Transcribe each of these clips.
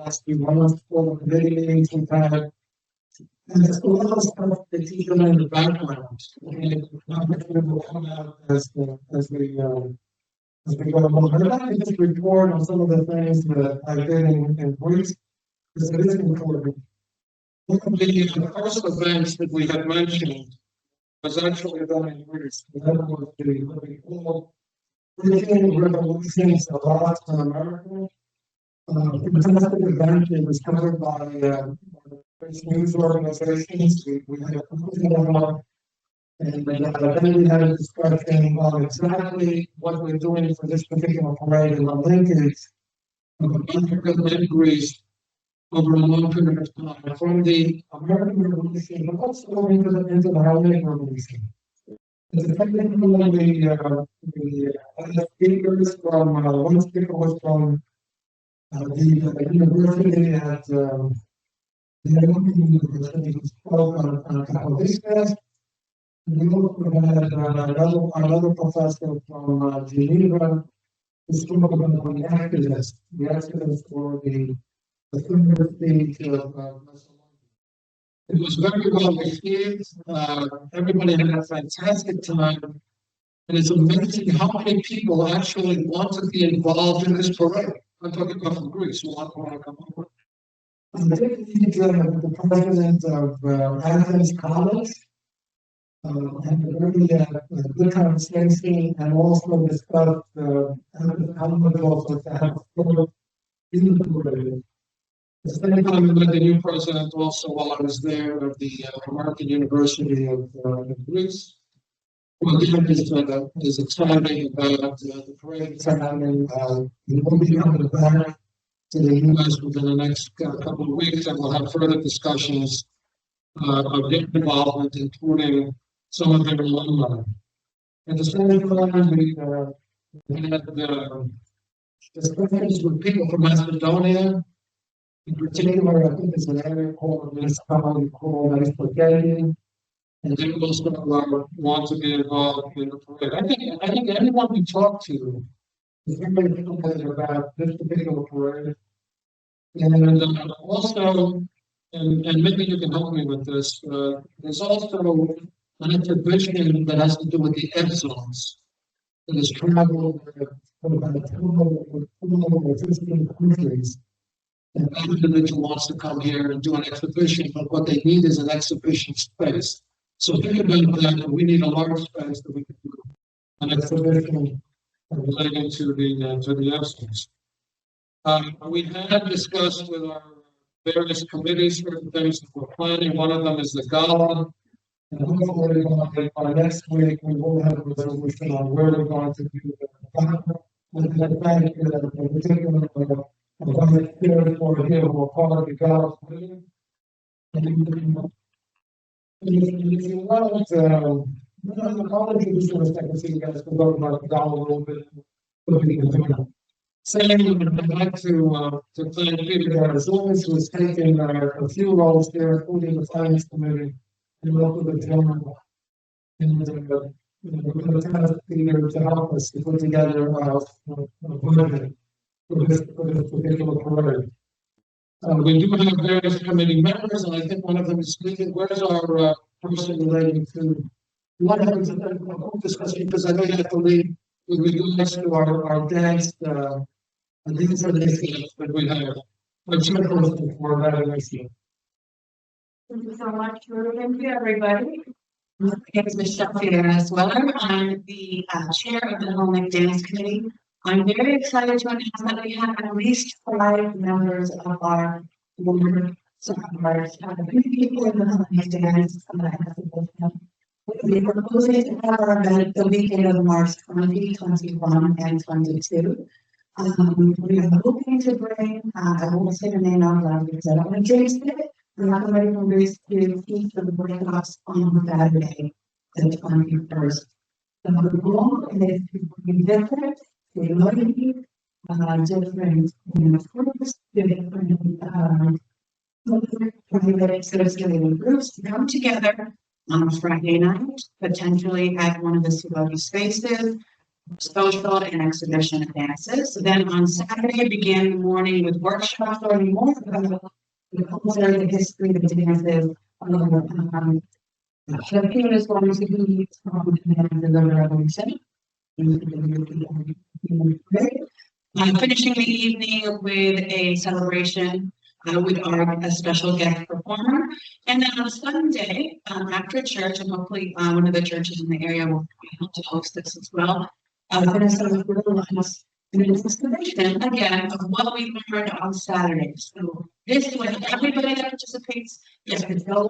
last few months, all the meetings we've had. And it's a lot of stuff that you can in the background. And not much will come out as we go along. But I'd like to just report on some of the things that I did in Greece, because it is important. One of the first events that we had mentioned was actually done in Greece. That was the what we call Hellenic Revolution of Latin America. Fantastic event. It was covered by news organizations. We had a complete one, and then we had a discussion on exactly what we're doing for this particular parade and the linkage of Africa and Greece over a long period of time, from the American Revolution, but also into the Hellenic Revolution. It's technically the speakers from one speaker was from the university at the university who spoke on Catholicism. We also had another professor from Geneva who spoke about the activists for the similar stage of Macedonia. It was very well received. Everybody had a fantastic time. And it's amazing how many people actually want to be involved in this parade. I'm talking about from Greece, who want to come over. I did meet the president of Athens College, and a very good conversation, and also discussed how much also to have a in the parade. At the same time, we met the new president also while I was there of the American University of Greece. Well, again, is excited about the parade that's happening. We will be coming back to the U.S. within the next couple of weeks, and we'll have further discussions of their involvement, including some of their alumni. At the same time, we had discussions with people from Macedonia. In particular, I think there's an area called the municipality called Spaghetti, and they also want to be involved in the parade. I think anyone we talk to is very excited about this particular parade. And also, and maybe you can help me with this, there's also an exhibition that has to do with the Evzones that has traveled from about 15 countries. And an individual wants to come here and do an exhibition, but what they need is an exhibition space. So think about that, we need a large space that we can do an exhibition relating to the Evzones. We have discussed with our various committees certain things that we're planning. One of them is the Gala. And hopefully by next week, we will have a resolution on where we're going to do the Gala. And I thank you that in particular, I'm going to hear for here who are part of the Gala committee. And if you want, I'll introduce you in a second so you guys can talk about the Gala a little bit. Second, I'd like to thank Peter Evzones, who has taken a few roles there, including the Finance Committee and also the General. And we're going to ask Peter to help us to put together a budget for this particular parade. We do have various committee members, and I think one of them is speaking. Where's our person relating to what happens in the discussion? Because I know you have to leave with regards to our dance. These are the issues that we have. I'm chairperson for that issue. Thank you so much, Drew. Thank you, everybody. My name is Michelle Figueres-Weller. I'm the chair of the Hellenic Dance Committee. I'm very excited to announce that we have at least 5 members of our board. So, people in the Hellenic Dance we're proposing to have our event the weekend of March 20, 21, and 22. We are hoping to bring, I won't say the name out loud because I don't want to jinx it. We're not going to raise to teach for the workshops on Saturday, the 21st. The goal is to be different, different different groups to come together on a Friday night, potentially at one of the Suwadi spaces, social and exhibition dances. Then on Saturday, began the morning with workshops learning more about the culture, the history, the dances. The theme is going to be the revolution. Finishing the evening with a celebration with a special guest performer. And then on Sunday, after church, and hopefully one of the churches in the area will be able to host this as well, Minnesota lunch and an exhibition again of what we learned on Saturday. So this is when everybody that participates gets to go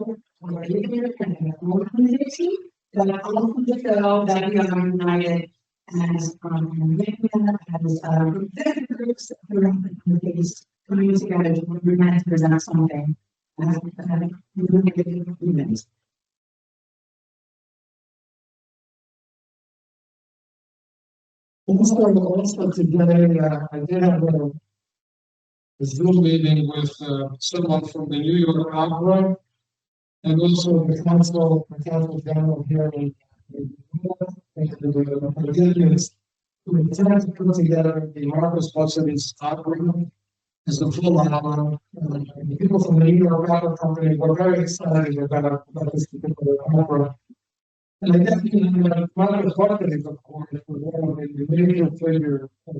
or leader and organization, but also to show that we are united as different groups around the communities coming together to present something. Also today, I did have a Zoom meeting with someone from the New York Opera and also the council general here in the unions who intend to put together the Marcus Buckley's opera as a full album. The people from the New York Opera Company were very excited about this particular opera. And I guess Marcus Buckley, of course, was one of the major figures of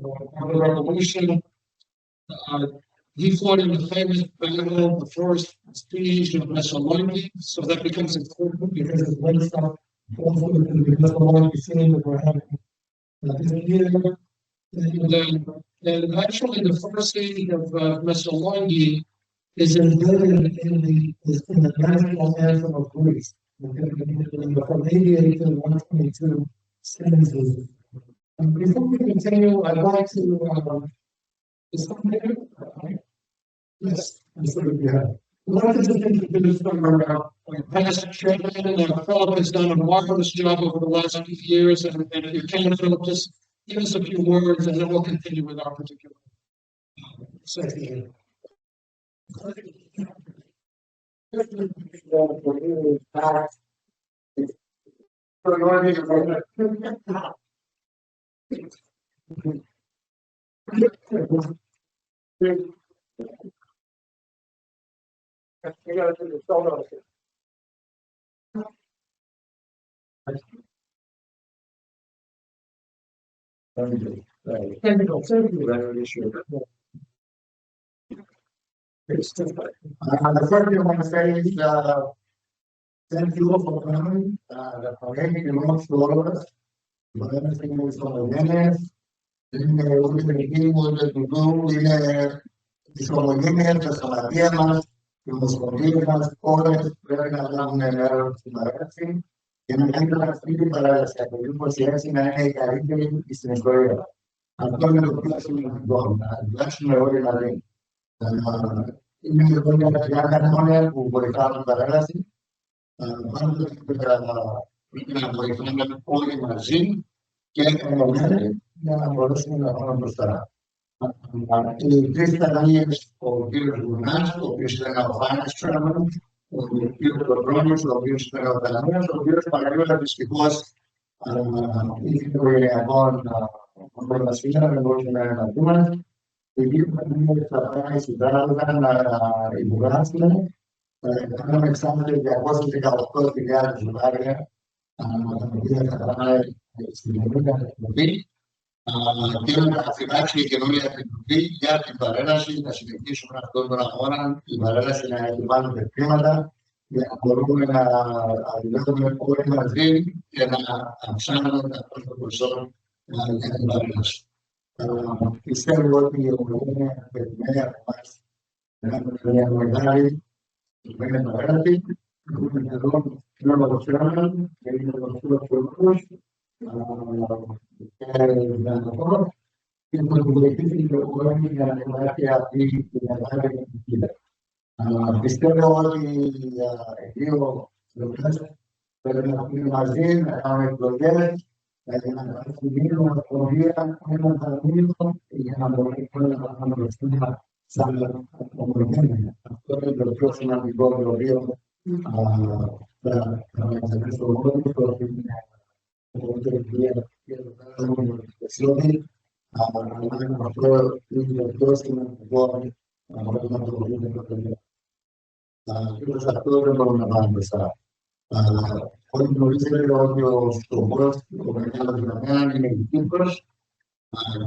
the revolution. He fought in the famous battle, the first siege of Thessaloniki, so that becomes important because it's one stuff also in the Thessaloniki scene that we're having this year. And actually, the first siege of Thessaloniki is embedded in the national anthem of Greece. From 88 to 122 stanzas. Before we continue, I'd like to is something here? Yes, I'm sure we have. I'd like to just introduce our past chairman. Philip has done a marvelous job over the last few years, and if you can, Philip, just give us a few words, and then we'll continue with our particular section. The first thing I want to say is thank you all for coming. The parade belongs to all of us. But everything is on the internet. Τις ομογένειες, τα σωματεία μας, οι ομοσπονδίες μας, όλες πρέπει να λάβουν μέρος στην παρέλαση και να κάνουμε αυτή την παρέλαση από το 2026 να είναι η καλύτερη στην ιστορία. Αυτό είναι το πιο σημαντικό, να δουλέψουμε όλοι μαζί. Είναι λοιπόν για 30 χρόνια που βοηθάω την παρέλαση. Πάντως πρέπει να βοηθάμε όλοι μαζί και ενωμένοι για να μπορέσουμε να πάμε μπροστά. Οι τρεις Ιταλίες, ο κύριος Γουρνάς, ο οποίος ήταν ο finance chairman, ο κύριος Κοντρόνιος, ο οποίος ήταν ο Ταλαμίας, ο οποίος παραλίγο δυστυχώς είχε το οικογενειακό προβασίλα, δεν μπορούσε να εναντούμε. Οι κύριοι Ιταλίες θα πάει στην Τράπεζα να υπογράψουν. Κάναμε εξάμεινο 218.000 δολάρια, τα οποία θα πάει στην καινούργια εκπομπή. Και να κατασκευάσει η καινούργια επιτροπή για την παρέλαση, να συνεχίσουμε αυτόν τον αγώνα, η παρέλαση να έχει πάνω χρήματα, για να μπορούμε να δουλεύουμε όλοι μαζί και να αυξάνουμε τα ποσό για την παρέλαση. Πιστεύω ότι η ομογένεια περιμένει από εμάς να έχουμε μια μεγάλη παρέλαση. Έχουμε εδώ ένα λογοθρόνο και είναι το λογοθρόνο και να βοηθήσει και ο κόσμος για να υπάρχει αυτή τη μεγάλη επιτυχία. Πιστεύω ότι οι δύο πλευρές πρέπει να πούμε μαζί, να κάνουμε εκλογές, να ξεκινήσουμε αυτοβία, έναν παραμύθο για να μπορέσουμε να κάνουμε μπροστά σαν ομογένεια. Αυτό είναι το πιο σημαντικό το οποίο θα εξαρτήσει τον κόσμο. αυτό δεν μπορούμε να βάλουμε μπροστά. Όλοι γνωρίζετε ότι ο σκοπός του μεγάλου δεδομένου είναι η Κύπρος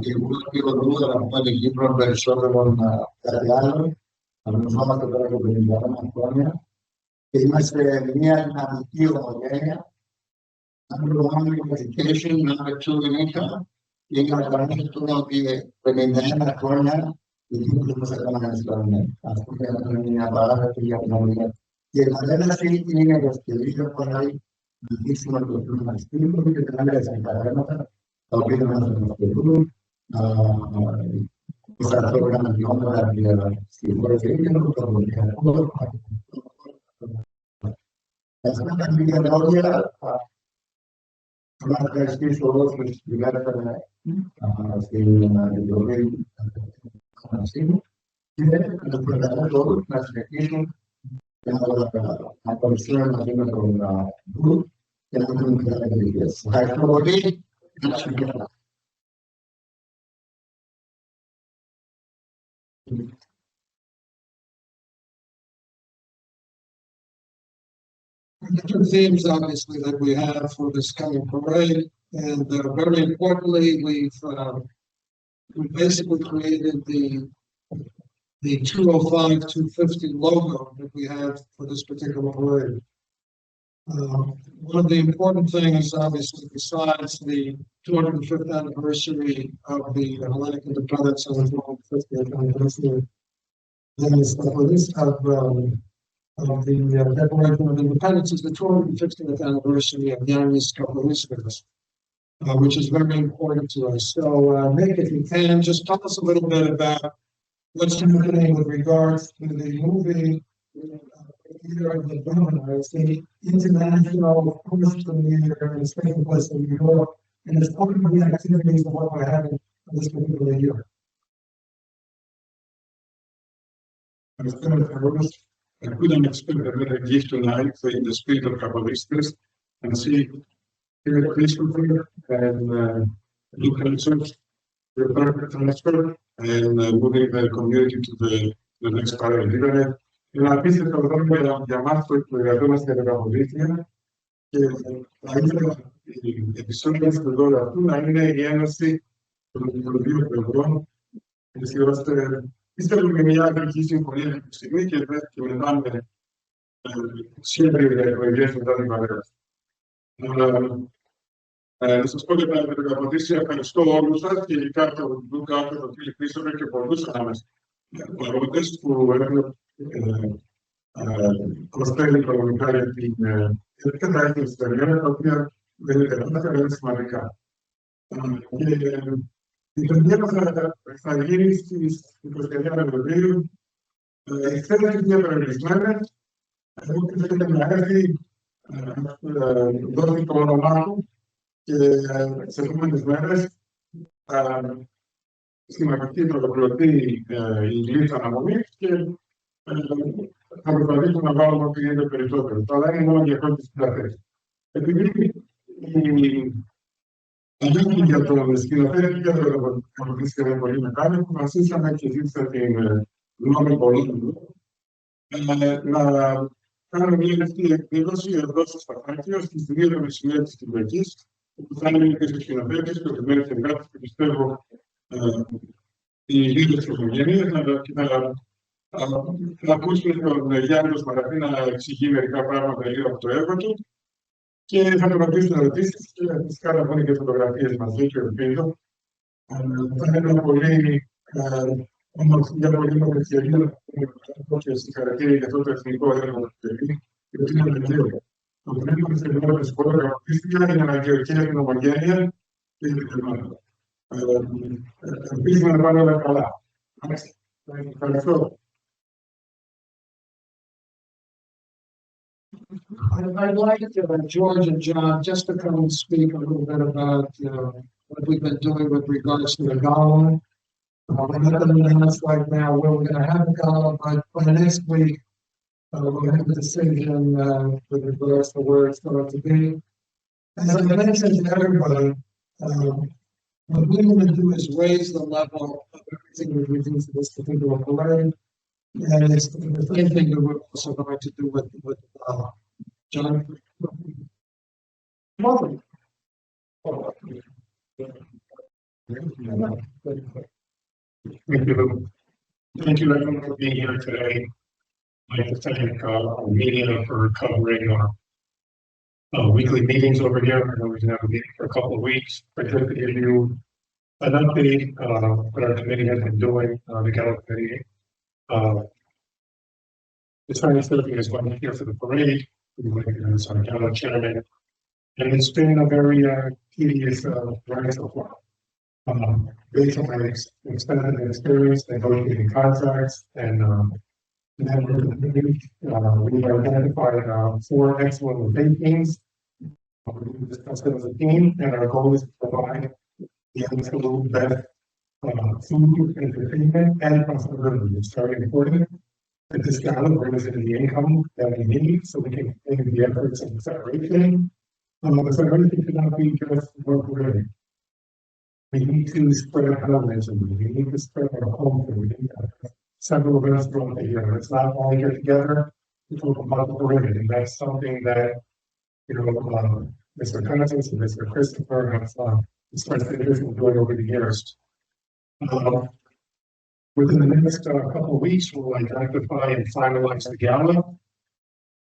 και εγώ οδηγούσα να πούμε την Κύπρο περισσότερο κάτι άλλο. Γνωριζόμαστε τώρα από 51 χρόνια και είμαστε μια δυναμική ομογένεια. Number one in education, number two in income. Είναι αναγνωρίζεται ότι 51 χρόνια η Κύπρος μας έκανε εξπεριμέντ. Αυτό είναι μια παράδοση για την ομογένεια. Και η κατάσταση είναι ευκαιρία που θα δείξουμε το πλουραλιστικό και τα άλλα παραδείγματα, τα οποία δεν μας ενδιαφέρουν, τα ανθρώπινα δικαιώματα στη χώρα και το πολιτικό. Αυτά τα λίγα λόγια θα ευχαριστήσω όλους που συνεργάστηκαν στην Επιτροπή και να προετοιμάσω όλους να συνεχίσουν να παρουσιάσουν μαζί με τον Γκρουπ και να δούμε τις επιτυχίες. Ευχαριστώ πολύ. Different themes, obviously, that we have for this coming parade, and very importantly, we basically created the 205, 250 logo that we have for this particular parade. One of the important things, obviously, besides the 205th anniversary of the Hellenic independence and the 250th anniversary, is the release of the Declaration of Independence is the 250th anniversary of Yannis Kapariskas, which is very important to us. So, Nick, if you can, just tell us a little bit about what's happening with regards to the movie Year of the Governor. It's the international first premiere, and it's taking place in New York, and it's part of the activities of what we're having this particular year. I couldn't expect a better gift tonight in the spirit of Kabbalistas and see here Christopher and Luke Church, the perfect transfer and moving the community to the next parade. Είναι απίστευτο δρόμο για μας που εργαζόμαστε για τα βοήθεια και θα ήθελα η επεισόδια του δώρο αυτού να είναι η ένωση των δύο πλευρών, έτσι ώστε πιστεύουμε μια αγγλική συμφωνία αυτή τη στιγμή και μετά με σχέδιο για εκλογές μετά την παρέμβαση. Να σας πω για τα εργαποδίσια, ευχαριστώ όλους σας και ειδικά τον Λούκα, τον Φίλιπ Κρίστοφερ και πολλούς άλλους παρόντες που έχουν προσφέρει οικονομικά για την κατάρτιση της καριέρας, τα οποία δεν είναι τεράστια, αλλά είναι σημαντικά. Η καριέρα θα γίνει στις 29 Νοεμβρίου. Οι θέσεις είναι περιορισμένες. Εγώ θέλετε να έρθει, δώσει το όνομά του και σε επόμενες μέρες στην αρχή θα ολοκληρωθεί η λίστα αναμονής και θα προσπαθήσουμε να βάλουμε ό,τι γίνεται περισσότερο. Αλλά είναι μόνο για πρώτη συνταγές. Επειδή η ανάγκη για τον σκηνοθέτη και για τον καποτίστη είναι πολύ μεγάλη, αποφασίσαμε και ζήτησα την γνώμη πολλών να κάνουμε μια λεπτή εκδήλωση εδώ στο Σπαρτάκιο στις 2 το μεσημέρι της Κυριακής, όπου θα είναι και στους σκηνοθέτες και ορισμένες εργάτες και πιστεύω οι λίδες της οικογένειας να ακούσουμε τον Γιάννη Μαραθή να εξηγεί μερικά πράγματα γύρω από το έργο του και θα τον ρωτήσουν ερωτήσεις και φυσικά να βγουν και φωτογραφίες μαζί και ελπίζω. Θα είναι ένα πολύ όμορφη ευκαιρία και συγχαρητήρια για αυτό το εθνικό έργο του παιδί, γιατί είναι τελείω. Το πνεύμα της ελληνικής σχολής αγαπητίστηκε είναι αναγκαιοκαία την ομογένεια και την τερμάτα. Ελπίζουμε να πάνε όλα καλά. Ευχαριστώ. I'd like George and John just to come and speak a little bit about what we've been doing with regards to the Gala. We're not going to announce right now where we're going to have the Gala, but by next week, we'll have a decision with regards to where it's going to be. As I mentioned to everybody, what we want to do is raise the level of everything that we do for this particular parade. And it's the same thing that we're also going to do with John. Welcome. Thank you. Thank you everyone for being here today. I'd like to thank our media for covering our weekly meetings over here. I know we didn't have a meeting for a couple of weeks. I'd like to give you an update what our committee has been doing, the Gala committee. The Chinese Philippine is going here for the parade. We're going to our Gala chairman. And it's been a very tedious ride so far. Based on my extensive experience negotiating contracts and then we identified 4 excellent debate teams. We discussed it as a team, and our goal is to provide the absolute best food, entertainment, and profitability. It's very important that this gala brings in the income that we need so we can continue the efforts of the federation. The federation cannot be just work related. We need to spread television. We need to spread our home. We need several events throughout the year. It's not all get together to talk about the parade, and that's something that Mr. Constance and Mr. Christopher have expressed interest in doing over the years. Within the next couple of weeks, we'll identify and finalize the gala.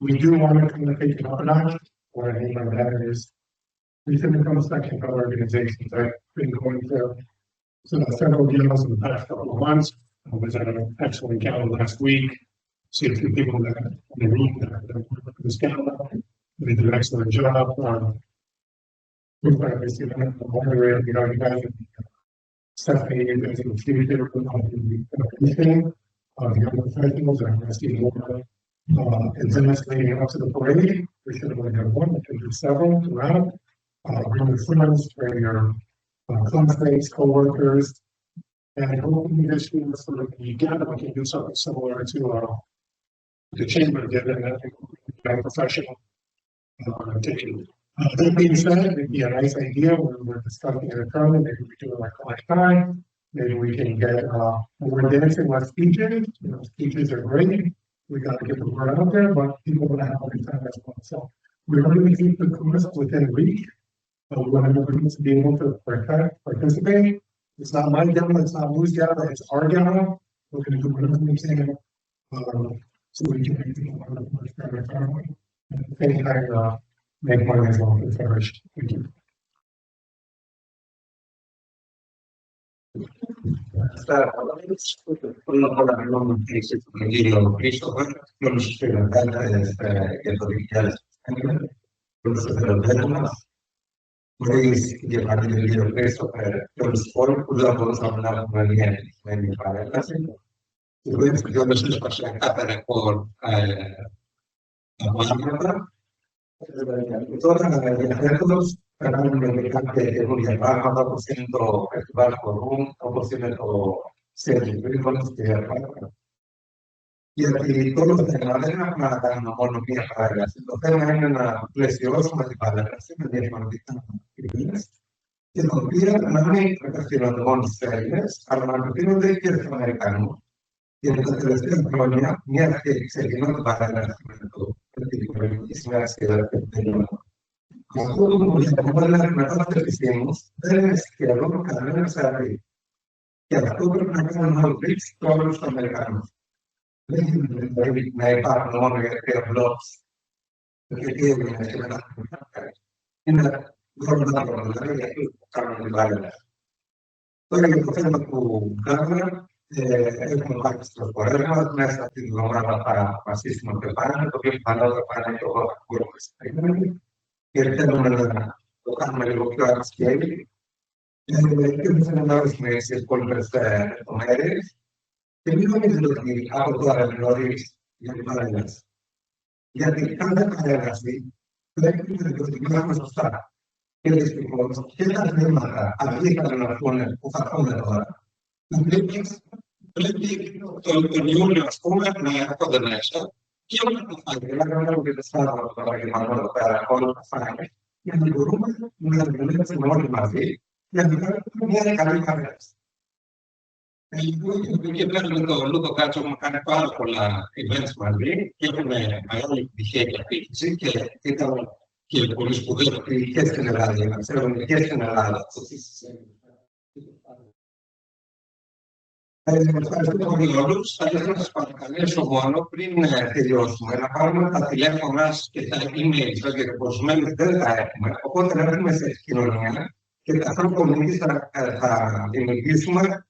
We do want to kind of take it up a notch, or I mean by that is we've been from a section of organizations that have been going through several galas in the past couple of months. I was at an excellent gala last week. See a few people that in the room that work for this gala. They did an excellent job. You guys, Stephanie, you guys in the future, the young professionals are investing more events leading up to the parade. We should only have one, we can do several throughout. Bring your friends, bring your classmates, co-workers, and hopefully this year for the gala we can do something similar to the chamber did, and I think we're professional taking. That being said, it'd be a nice idea when we're discussing it internally. Maybe we do it like last time. Maybe we can get more dancing, less speeches. Speeches are great. We got to get the word out there, but people want to have a good time as well. So we're going to keep the course within reach. We want everybody to be able to participate. It's not my gala, it's not Lou's gala, it's our gala. We're going to do whatever we can so we can make people want to push better family. And at the same time, make money as well for the federation. Thank you. Podéis llevar el video preso para que los foros podamos hablar con alguien en para la clase. Y luego yo me estoy pasando para por la palabra. Todas las ejemplos para un mercante de un llamado 2% festival por un 2% ser de que y aquí todos los canales para dar una monomía para las entonces hay una preciosa para las que nos piden una recreación de monstruos a la recreación de que es americano y entonces la ceremonia mira que se llama para el nacimiento y se hace la pequeña como las metas que hicimos es que lo que cada vez sabe que a todos los americanos my partner one of blocks. In the Gala, el contacto por el más lograba para fascismo preparando, porque para todo el tema de la tocarme lo que hagas que hay. Meses por nuestras mujeres. Tenemos que abordar a menores y animales. Y a cada cadena así, vamos a estar. ¿Qué les digo? ¿Qué tal me mata? Aplica la zona, o facón de la για να μπορούμε να δουλέψουμε όλοι μαζί για να κάνουμε μια καλή παρέμβαση. Και παίρνουμε το Λούκο Κάτσο, έχουμε κάνει πάρα πολλά events μαζί και έχουμε μεγάλη επιτυχία και απήχηση και ήταν και πολύ σπουδαίο Και στην Ελλάδα, να ξέρουμε και στην Ελλάδα. Ευχαριστώ πολύ όλους. Θα ήθελα να σας παρακαλέσω μόνο πριν τελειώσουμε να πάρουμε τα τηλέφωνα και τα email σας, γιατί προσμένως δεν τα έχουμε. Οπότε να έχουμε σε επικοινωνία και καθόλου κομμάτια θα δημιουργήσουμε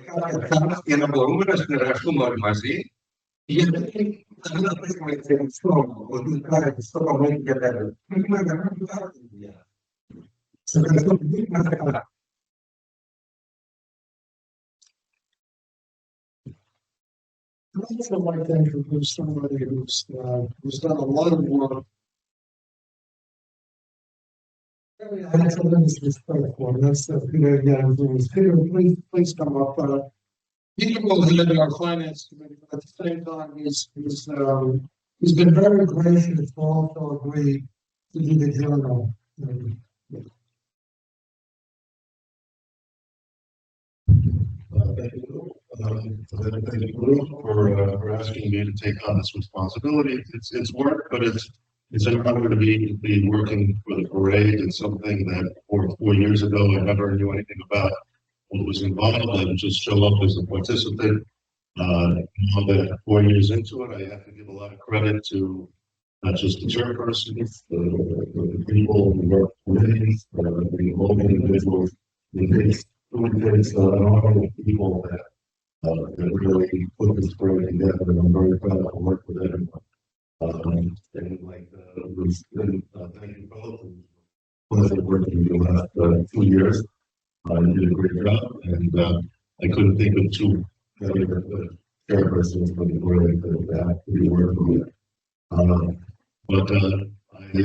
κάποια chance για να μπορούμε να συνεργαστούμε όλοι μαζί. Γιατί δεν θα πρέπει να εξελιχθούμε ότι υπάρχει στο κομμάτι και τέλος. Πρέπει να κάνουμε πάρα πολύ δουλειά. Σε ευχαριστώ πολύ, να είστε καλά. I'd also like to introduce somebody who's done a lot of work. I have tremendous respect for him. That's Peter Evzones. Peter, please come up. Peter will head our finance committee, but at the same time, he's been very gracious to also agree to do the journal. Thank you for asking me to take on this responsibility. It's work, but it's an honor to be working for the parade and something that 4 years ago I never knew anything about what was involved. I would just show up as a participant. Now that 4 years into it, I have to give a lot of credit to not just the chairpersons, the people who work committees, the whole individuals. There's an army of people that really put this parade together, and I'm very proud to work with everyone. And like, thank you both. Pleasure working with you the last 2 years. You did a great job, and I couldn't think of two better chairpersons for the parade that we worked with. But I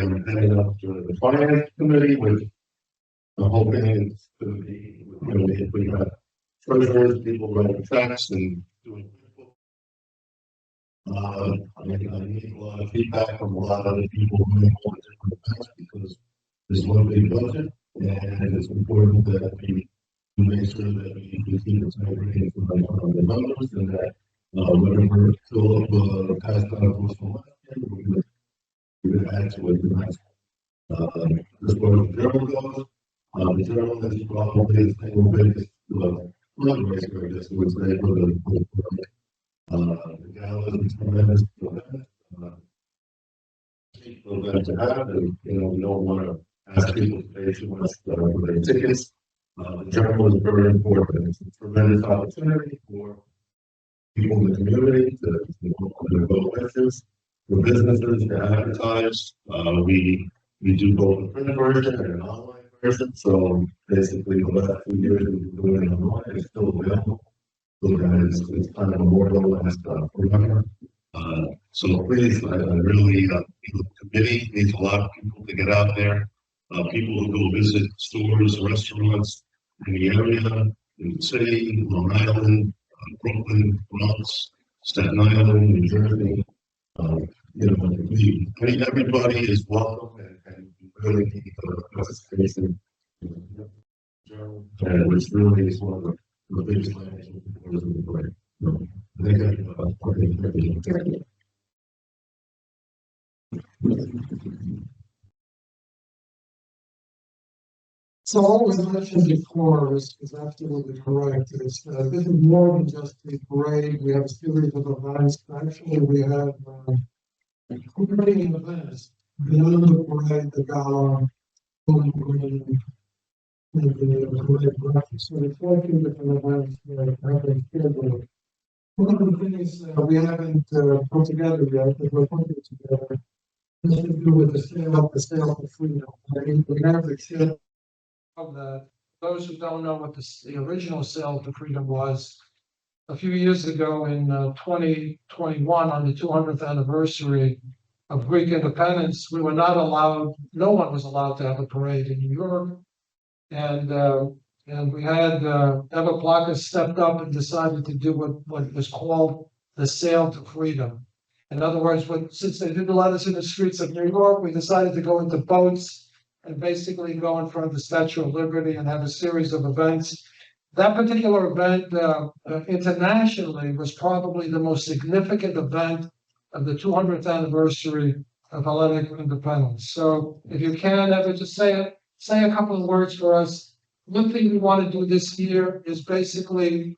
am heading up to the finance committee, which I'm hoping it's going to be, if we have treasurers, people writing checks and doing people. I need a lot of feedback from a lot of other people who may want different events because there's one big budget and it's important that we make sure that we keep the integrity on the numbers and that whatever Philip passed on to us from last year, we're going to add to it tonight. As far as the journal goes, the journal is probably the single biggest fundraiser, I guess, would say, for the the Gala is a tremendous event to have, and we don't want to ask people to pay too much for their tickets. The journal is very important. It's a tremendous opportunity for people in the community to go places, for businesses to advertise. We do both a print version and an online version. So basically, the last 2 years we've been doing it online. It's still available. So guys, it's kind of a more last program. So please, I really, the committee needs a lot of people to get out there. People who go visit stores, restaurants in the area, in the city, Long Island, Brooklyn, Bronx, Staten Island, New Jersey. Everybody is welcome and really need participation. And which really is one of the biggest financial supporters of the parade. Thank you. So all was mentioned before is absolutely correct. This is more than just a parade. We have a series of events. Actually, we have many events beyond the parade, the Gala, the parade breakfast. So there's 14 different events that have been scheduled. One of the things we haven't put together yet, but we're putting it together, has to do with the sale for freedom. We have the ship of that. Those who don't know what the original sale to freedom was, a few years ago in 2021, on the 200th anniversary of Greek independence, we were not allowed, no one was allowed to have a parade in New York. And we had Eva Plaka stepped up and decided to do what was called the sale to freedom. In other words, since they didn't let us in the streets of New York, we decided to go into boats and basically go in front of the Statue of Liberty and have a series of events. That particular event internationally was probably the most significant event of the 200th anniversary of Hellenic independence. So if you can ever just say a couple of words for us. One thing we want to do this year is basically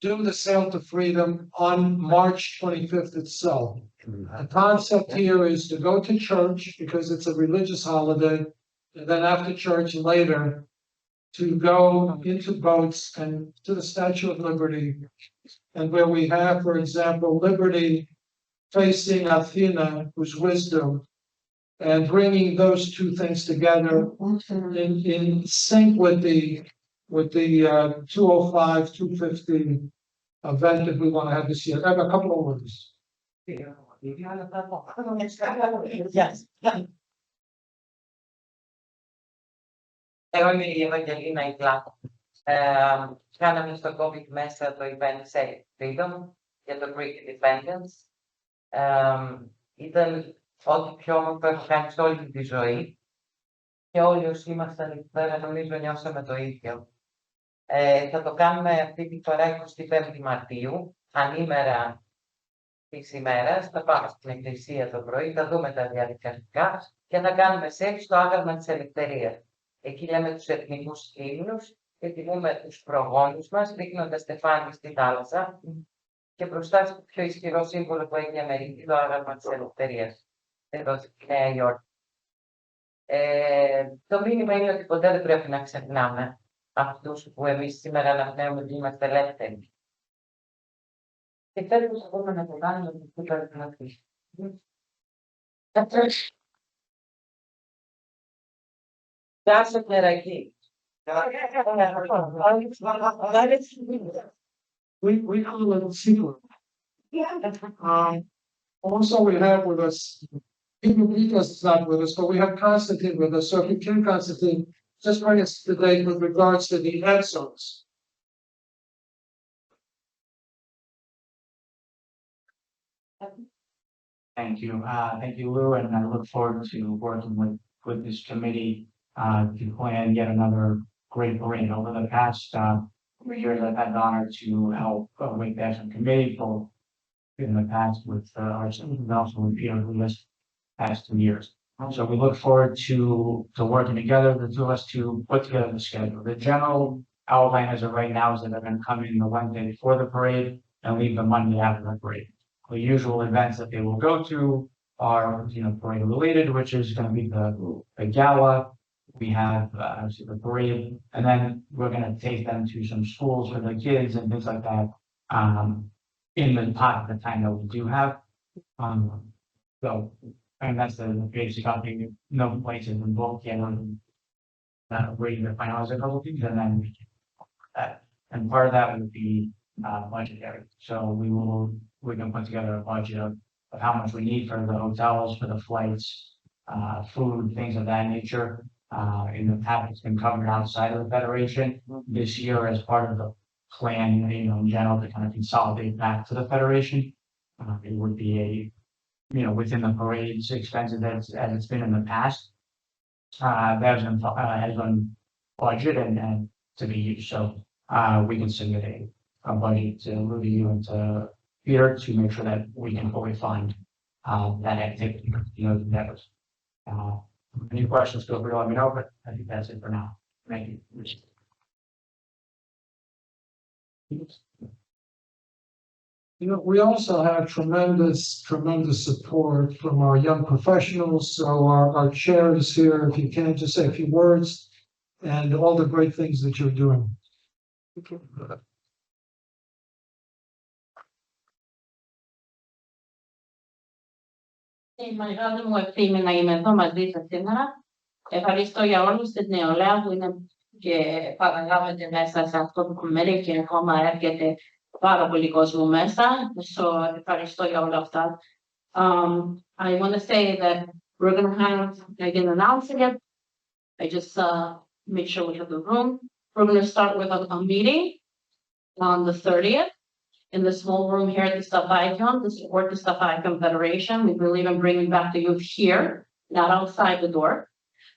do the Sail to Freedom on March 25th itself. The concept here is to go to church because it's a religious holiday, and then after church later to go into boats and to the Statue of Liberty, and where we have, for example, Liberty facing Athena, whose wisdom, and bringing those two things together in sync with the 205, 250 event that we want to have this year. I have a couple of words. Yes. Εγώ είμαι η Ευαγγελίνα Ιγκλάκο. Κάναμε στο COVID μέσα το event Sail Freedom για το Greek Independence. Ήταν ό,τι πιο όμορφο έχω κάνει σε όλη τη ζωή. Και όλοι όσοι ήμασταν εκεί πέρα νομίζω νιώσαμε το ίδιο. Θα το κάνουμε αυτή τη φορά 25 Μαρτίου, ανήμερα της ημέρας. Θα πάμε στην εκκλησία το πρωί, θα δούμε τα διαδικαστικά και θα κάνουμε σεξ στο άγαλμα της ελευθερίας. Εκεί λέμε τους εθνικούς ύμνους και τιμούμε τους προγόνους μας, ρίχνοντας στεφάνι στη θάλασσα και μπροστά στο πιο ισχυρό σύμβολο που έχει η Αμερική, το άγαλμα της ελευθερίας, εδώ στη Νέα Υόρκη. Το μήνυμα είναι ότι ποτέ δεν πρέπει να ξεχνάμε αυτούς που εμείς σήμερα αναπνέουμε ότι είμαστε ελεύθεροι. Και φέτος μπορούμε να το κάνουμε με την παραδείγματος. Γεια σας, νεράκι. We call it secret. Also, we have with us, Nikos is not with us, but we have Constantine with us. So if you can, Constantine, just bring us to date with regards to the Evzones. Thank you. Thank you, Lou, and I look forward to working with this committee to plan yet another great parade. Over the past 3 years, I've had the honor to help with the Athens Committee for in the past with our students and also with Peter who this past 2 years. So we look forward to working together, the two of us, to put together the schedule. The general outline as of right now is that they're going to come in the Wednesday before the parade and leave the Monday after the parade. The usual events that they will go to are, parade related, which is going to be the Gala. We have obviously the parade, and then we're going to take them to some schools for the kids and things like that in the time that we do have. So, and that's the basic update. No places in both yet. Waiting to finalize a couple of things, and then we can that. And part of that would be budgetary. So we can put together a budget of how much we need for the hotels, for the flights, food, things of that nature. In the past, it's been covered outside of the Federation. This year, as part of the plan, in general, to kind of consolidate back to the Federation, it would be within the parade's expenses as it's been in the past. That has been budget and to be used. So we can submit a budget to you and to Peter to make sure that we can fully fund that activity. Endeavors. Any questions, feel free to let me know, but I think that's it for now. Thank you. We also have tremendous support from our young professionals. So our chair is here. If you can, just say a few words and all the great things that you're doing. Η μεγάλη μου ευθύνη να είμαι εδώ μαζί σας σήμερα. Ευχαριστώ για όλους την νεολαία που είναι και παραλάβετε μέσα σε αυτό το κομμάτι και ακόμα έρχεται πάρα πολύ κόσμο μέσα. So, ευχαριστώ για όλα αυτά. I want to say that we're going to have, I didn't announce it yet. I just make sure we have the room. We're going to start with a meeting on the 30th. In the small room here at the Staff Icon to support the Staff Icon Federation. We believe in bringing back the youth here, not outside the door.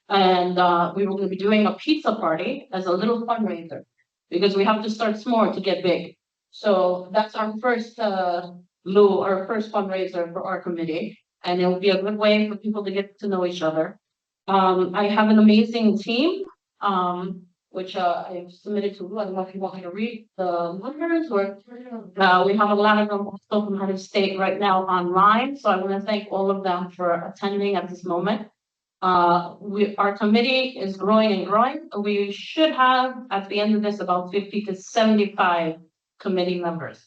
And we were going to be doing a pizza party as a little fundraiser because we have to start small to get big. So that's our first our first fundraiser for our committee, and it will be a good way for people to get to know each other. I have an amazing team, which I've submitted to. I don't know if you want me to read the numbers, or we have a lot of them also from out of state right now online. So I want to thank all of them for attending at this moment. Our committee is growing and growing. We should have at the end of this about 50 to 75 committee members.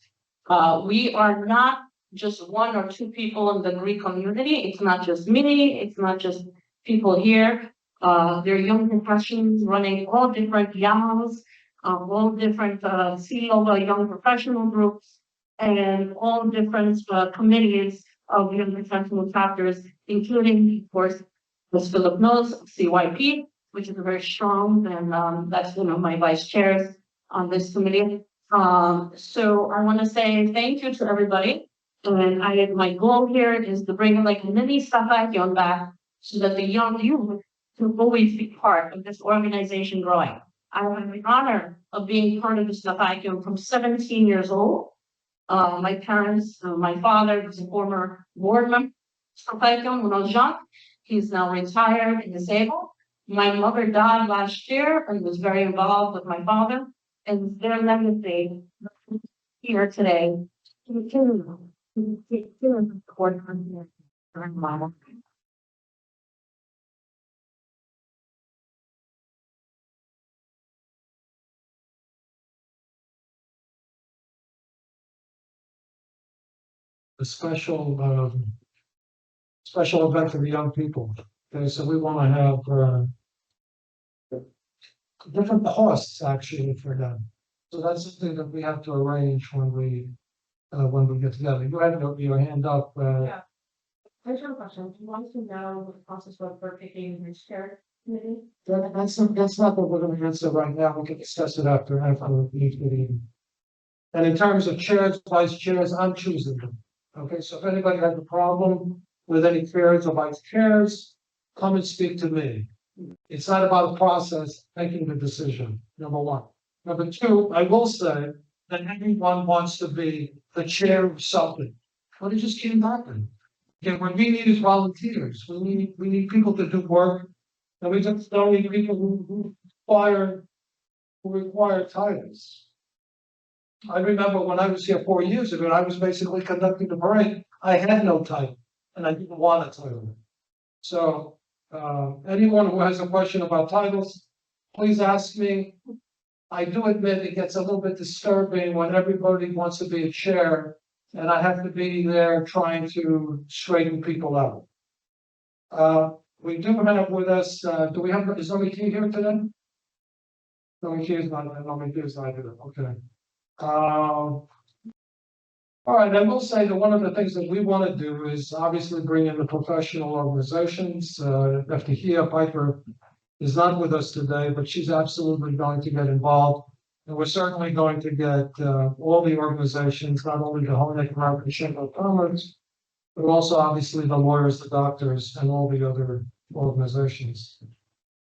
We are not just one or two people in the Greek community. It's not just me. It's not just people here. There are young professionals running all different YAMs, all different CEO young professional groups, and all different committees of young professional chapters, including, of course, as Philip knows, CYP, which is very strong, and that's one of my vice chairs on this committee. So I want to say thank you to everybody. And my goal here is to bring like mini Stafakyon back so that the young youth can always be part of this organization growing. I have the honor of being part of the Stafakyon from 17 years old. My parents, my father was a former board member of Stafakyon when I was young. He's now retired and disabled. My mother died last year and was very involved with my father. And their legacy here today continue to support our mama. A special event for the young people. Okay, so we want to have different costs actually for them. So that's something that we have to arrange when we get together. You have your hand up. Yeah. I have a question. Do you want to know the process for picking the chair committee? That's not what we're going to answer right now. We can discuss it after the meeting. And in terms of chairs, vice chairs, I'm choosing them. Okay, so if anybody has a problem with any chairs or vice chairs, come and speak to me. It's not about the process, making the decision, number one. Number two, I will say that everyone wants to be the chair of something, but it just can't happen. Okay, what we need is volunteers. We need people to do work, and we just don't need people who require titles. I remember when I was here 4 years ago, and I was basically conducting the parade. I had no title, and I didn't want a title. So anyone who has a question about titles, please ask me. I do admit it gets a little bit disturbing when everybody wants to be a chair, and I have to be there trying to straighten people out. We do have with us, is Nomiki here today? Nomiki is not here, okay. All right, I will say that one of the things that we want to do is obviously bring in the professional organizations. Eftihia Piper is not with us today, but she's absolutely going to get involved. And we're certainly going to get all the organizations, not only the Hellenic Revolution of Commerce, but also obviously the lawyers, the doctors, and all the other organizations.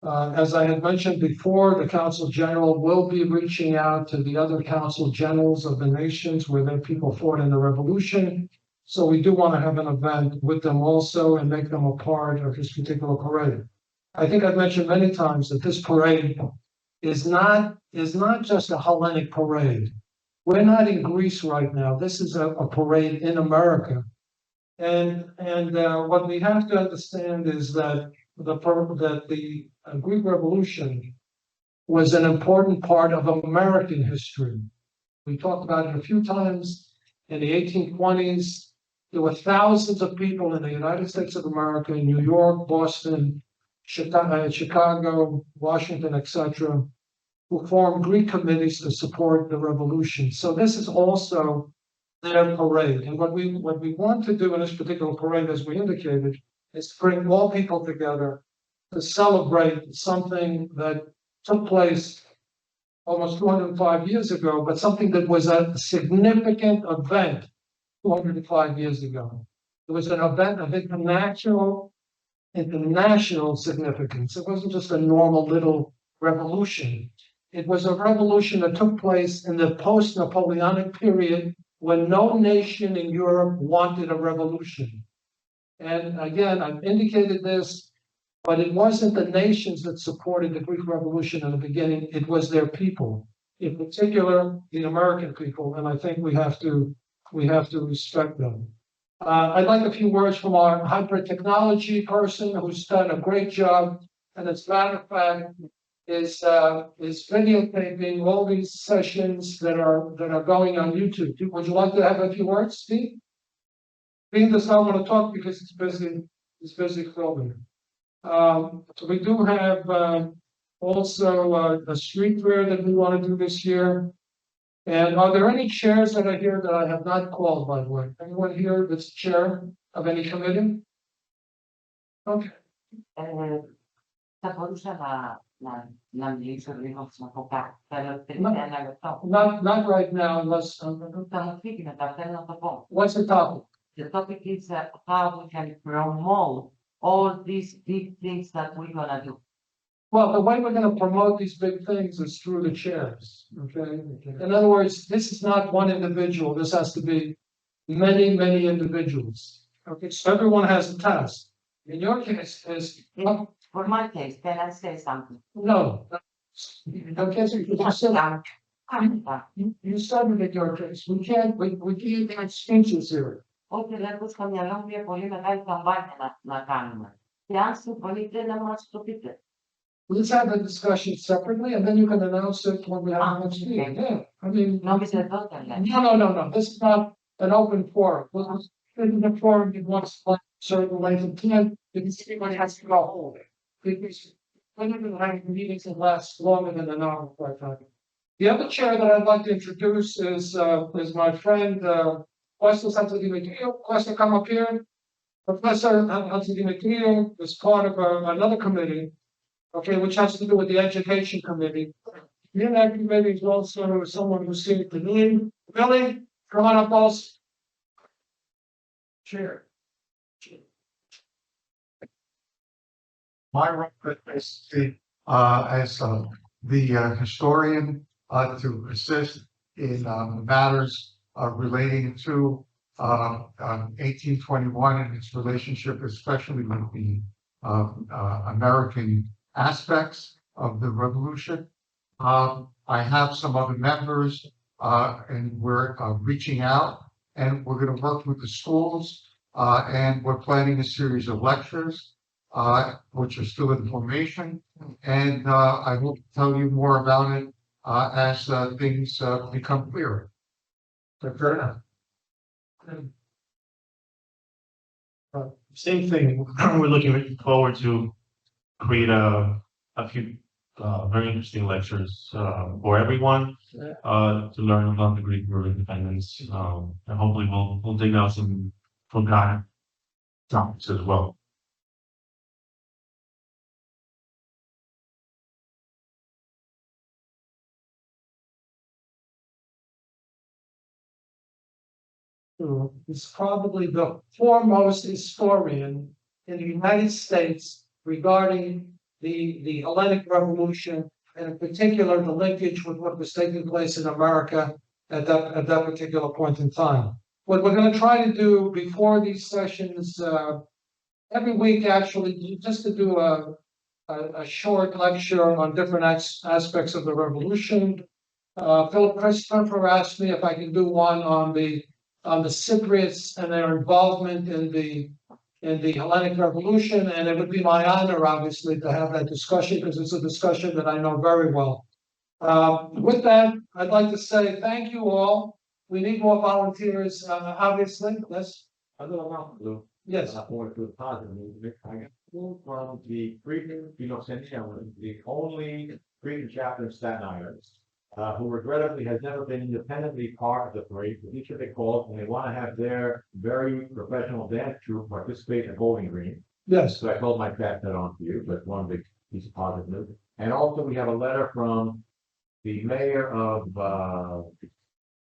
As I had mentioned before, the Council General will be reaching out to the other Council Generals of the nations where their people fought in the revolution. So we do want to have an event with them also and make them a part of this particular parade. I think I've mentioned many times that this parade is not just a Hellenic parade. We're not in Greece right now. This is a parade in America. And what we have to understand is that the Greek Revolution was an important part of American history. We talked about it a few times. In the 1820s, there were thousands of people in the United States of America, in New York, Boston, Chicago, Washington, etc., who formed Greek committees to support the revolution. So this is also their parade. And what we want to do in this particular parade, as we indicated, is to bring all people together to celebrate something that took place almost 205 years ago, but something that was a significant event 205 years ago. It was an event of international international significance. It wasn't just a normal little revolution. It was a revolution that took place in the post-Napoleonic period when no nation in Europe wanted a revolution. And again, I've indicated this, but it wasn't the nations that supported the Greek Revolution in the beginning, it was their people, in particular, the American people, and I think we have to respect them. I'd like a few words from our hybrid technology person who's done a great job, and as a matter of fact, is videotaping all these sessions that are going on YouTube. Would you like to have a few words, Steve? Steve does not want to talk because he's busy filming. So we do have also a street fair that we want to do this year. And are there any chairs that are here that I have not called, by the way? Anyone here that's chair of any committee? Okay. Θα μπορούσα να μιλήσω λίγο, να πω κάτι. Θέλω ένα λεπτό. Not right now, unless. Θα μου φύγει μετά, θέλω να το πω. What's the topic? The topic is how we can promote all these big things that we're gonna do. Well, the way we're going to promote these big things is through the chairs. Okay. In other words, this is not one individual. This has to be many, many individuals. Okay. So everyone has a task. In your case, For my case, can I say something? no. Okay. So you started at your case. We can't have speeches here. Ό,τι λέμε στο μυαλό μου μια πολύ μεγάλη καμπάνια να κάνουμε. Και αν συμφωνείτε να μας το πείτε. Let's have the discussion separately, and then you can announce it when we have the next meeting. Yeah, I mean, Νόμιζε εδώ δεν λέμε. no. This is not an open forum. This is a forum that wants a certain length of time, because everybody has to go home. Because when you've been having meetings that last longer than an hour, quite frankly. The other chair that I'd like to introduce is my friend, Kostas Hatzidimitriou. Kostas, come up here. Professor Hatzidimitriou is part of another committee. Okay, which has to do with the education committee. In that committee is also someone who's seen the name. Billy, come on up, boss. Chair. My role is as the historian to assist in matters relating to 1821 and its relationship, especially with the American aspects of the revolution. I have some other members, and we're reaching out, and we're going to work with the schools, and we're planning a series of lectures, which are still in formation, and I will tell you more about it as things become clearer. Fair enough. Same thing. We're looking forward to create a few very interesting lectures for everyone to learn about the Greek War independence, and hopefully we'll dig out some forgotten topics as well. Is probably the foremost historian in the United States regarding the Hellenic Revolution, and in particular the linkage with what was taking place in America at that particular point in time. What we're going to try to do before these sessions, every week actually, just to do a short lecture on different aspects of the revolution. Philip Christopher asked me if I can do one on the Cypriots and their involvement in the Hellenic Revolution, and it would be my honor, obviously, to have that discussion because it's a discussion that I know very well. With that, I'd like to say thank you all. We need more volunteers, obviously. Yes. Yes. From the Greek Philoxenia, the only Greek chapter of Staten Island, who regrettably has never been independently part of the parade, but each of the calls, and they want to have their very professional dance troupe participate in Bowling Green. Yes. So I told my pass that on to you, but one big piece of positive news. And also we have a letter from the mayor of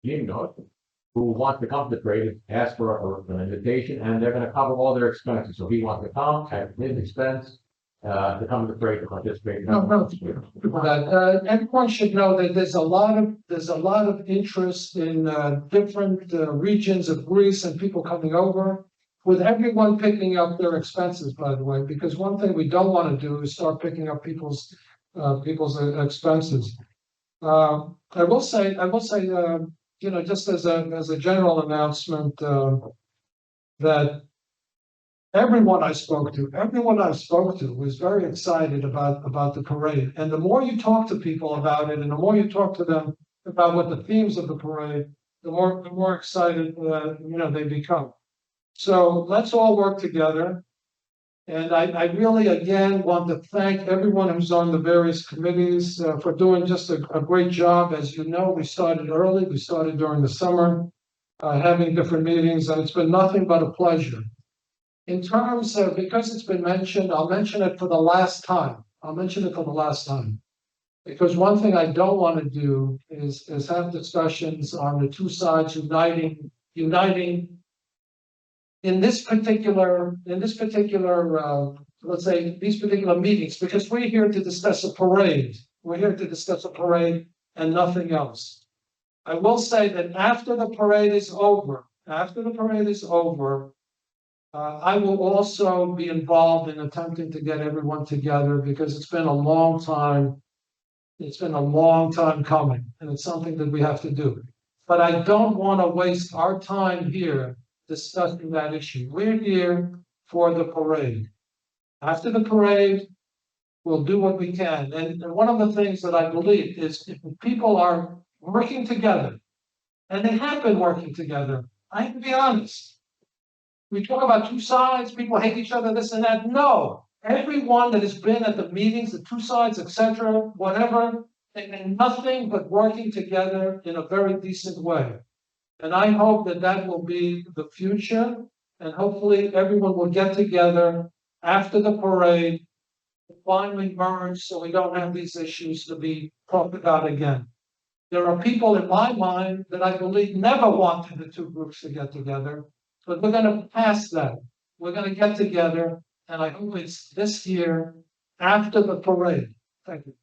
Limnos, who want to come to the parade ask for an invitation, and they're gonna cover all their expenses. So he wants to come at his expense, to come to the parade to participate. Everyone should know that there's a lot of interest in different regions of Greece and people coming over, with everyone picking up their expenses, by the way, because one thing we don't want to do is start picking up people's expenses. I will say, just as a general announcement, that everyone I spoke to was very excited about the parade. And the more you talk to people about it, and the more you talk to them about what the themes of the parade, the more excited they become. So let's all work together. And I really, again, want to thank everyone who's on the various committees for doing just a great job. As you know, we started early. We started during the summer, having different meetings, and it's been nothing but a pleasure. In terms of, because it's been mentioned, I'll mention it for the last time. Because one thing I don't want to do is have discussions on the two sides uniting in this particular, let's say, these particular meetings, because we're here to discuss a parade. We're here to discuss a parade and nothing else. I will say that after the parade is over, I will also be involved in attempting to get everyone together, because it's been a long time. It's been a long time coming, and it's something that we have to do. But I don't want to waste our time here discussing that issue. We're here for the parade. After the parade, we'll do what we can. And one of the things that I believe is if people are working together, and they have been working together, I have to be honest. We talk about two sides, people hate each other, this and that. No, everyone that has been at the meetings, the two sides, etc., whatever, they've been nothing but working together in a very decent way. And I hope that that will be the future, and hopefully everyone will get together after the parade, finally merge, so we don't have these issues to be talked about again. There are people in my mind that I believe never wanted the two groups to get together. But we're going to pass that. We're going to get together, and I hope it's this year after the parade. Thank you.